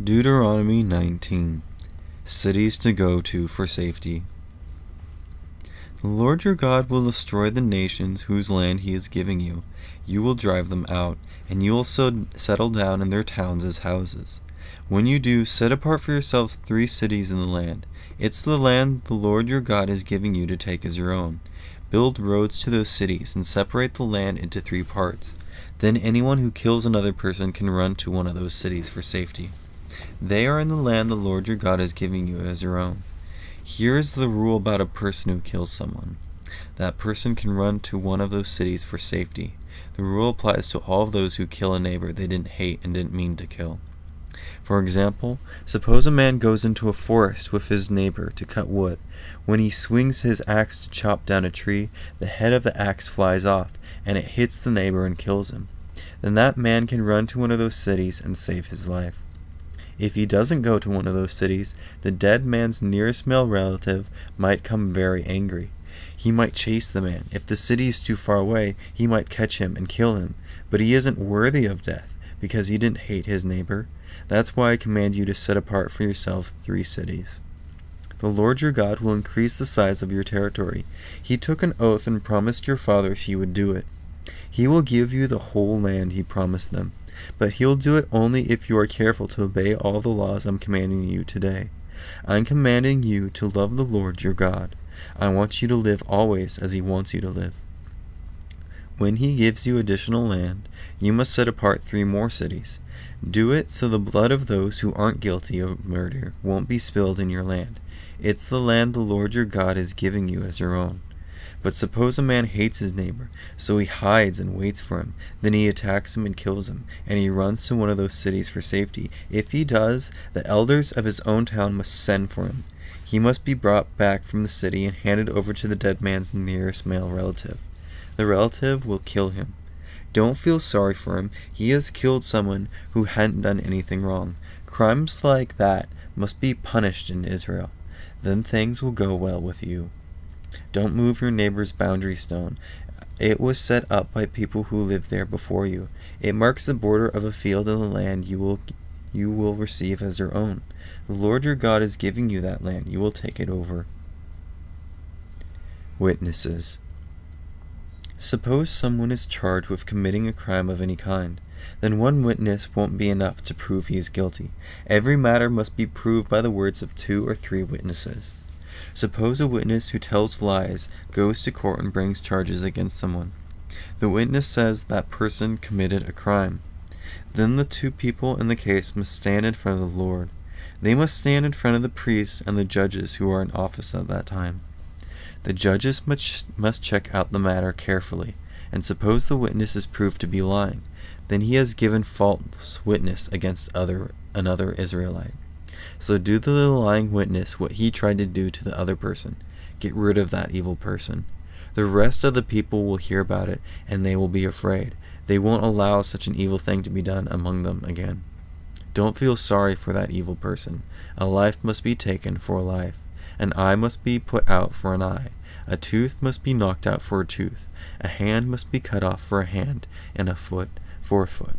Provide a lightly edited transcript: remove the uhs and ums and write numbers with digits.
Deuteronomy 19. Cities to go to for safety. The Lord your God will destroy the nations whose land he is giving you. You will drive them out, and you will settle down in their towns as houses. When you do, set apart for yourselves 3 cities in the land. It's the land the Lord your God is giving you to take as your own. Build roads to those cities and separate the land into 3 parts. Then anyone who kills another person can run to one of those cities for safety. They are in the land the Lord your God is giving you as your own. Here is the rule about a person who kills someone. That person can run to one of those cities for safety. The rule applies to all of those who kill a neighbor they didn't hate and didn't mean to kill. For example, suppose a man goes into a forest with his neighbor to cut wood. When he swings his axe to chop down a tree, the head of the axe flies off, and it hits the neighbor and kills him. Then that man can run to one of those cities and save his life. If he doesn't go to one of those cities, the dead man's nearest male relative might come very angry. He might chase the man. If the city is too far away, he might catch him and kill him. But he isn't worthy of death, because he didn't hate his neighbor. That's why I command you to set apart for yourselves 3 cities. The Lord your God will increase the size of your territory. He took an oath and promised your fathers he would do it. He will give you the whole land he promised them. But he'll do it only if you are careful to obey all the laws I'm commanding you today. I'm commanding you to love the Lord your God. I want you to live always as he wants you to live. When he gives you additional land, you must set apart 3 more cities. Do it so the blood of those who aren't guilty of murder won't be spilled in your land. It's the land the Lord your God is giving you as your own. But suppose a man hates his neighbor, so he hides and waits for him. Then he attacks him and kills him, and he runs to one of those cities for safety. If he does, the elders of his own town must send for him. He must be brought back from the city and handed over to the dead man's nearest male relative. The relative will kill him. Don't feel sorry for him. He has killed someone who hadn't done anything wrong. Crimes like that must be punished in Israel. Then things will go well with you. Don't move your neighbor's boundary stone. It was set up by people who lived there before you. It marks the border of a field in the land you will receive as your own. The Lord your God is giving you that land. You will take it over. Witnesses. Suppose someone is charged with committing a crime of any kind. Then one witness won't be enough to prove he is guilty. Every matter must be proved by the words of 2 or 3 witnesses. Suppose a witness who tells lies goes to court and brings charges against someone. The witness says that person committed a crime. Then the 2 people in the case must stand in front of the Lord. They must stand in front of the priests and the judges who are in office at that time. The judges must check out the matter carefully, and suppose the witness is proved to be lying. Then he has given false witness against another Israelite. So do to the lying witness what he tried to do to the other person. Get rid of that evil person. The rest of the people will hear about it, and they will be afraid. They won't allow such an evil thing to be done among them again. Don't feel sorry for that evil person. A life must be taken for a life. An eye must be put out for an eye. A tooth must be knocked out for a tooth. A hand must be cut off for a hand, and a foot for a foot.